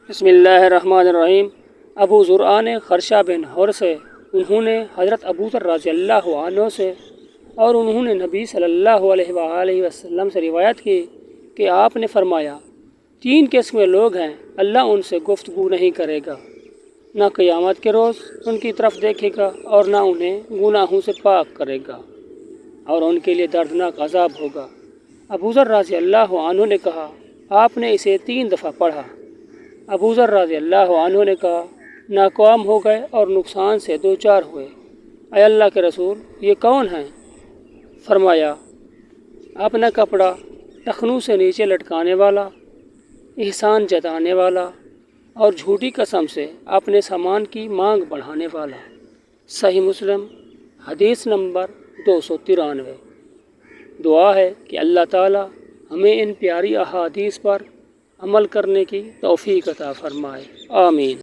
بسم اللہ الرحمن الرحیم۔ ابو زرعہ نے خرشہ بن حر سے، انہوں نے حضرت ابو ذر رضی اللہ عنہ سے اور انہوں نے نبی صلی اللہ علیہ وآلہ وسلم سے روایت کی کہ آپ نے فرمایا، 3 قسم کے لوگ ہیں، اللہ ان سے گفتگو نہیں کرے گا، نہ قیامت کے روز ان کی طرف دیکھے گا اور نہ انہیں گناہوں سے پاک کرے گا، اور ان کے لیے دردناک عذاب ہوگا۔ ابو ذر رضی اللہ عنہ نے کہا، آپ نے اسے 3 دفعہ پڑھا۔ ابو ذر رضی اللہ عنہ نے کہا، ناکام ہو گئے اور نقصان سے دوچار ہوئے۔ اے اللہ کے رسول، یہ کون ہیں؟ فرمایا، اپنا کپڑا ٹخنوں سے نیچے لٹکانے والا، احسان جتانے والا اور جھوٹی قسم سے اپنے سامان کی مانگ بڑھانے والا۔ صحیح مسلم حدیث نمبر 293۔ دعا ہے کہ اللہ تعالی ہمیں ان پیاری احادیث پر عمل کرنے کی توفیق عطا فرمائے، آمین۔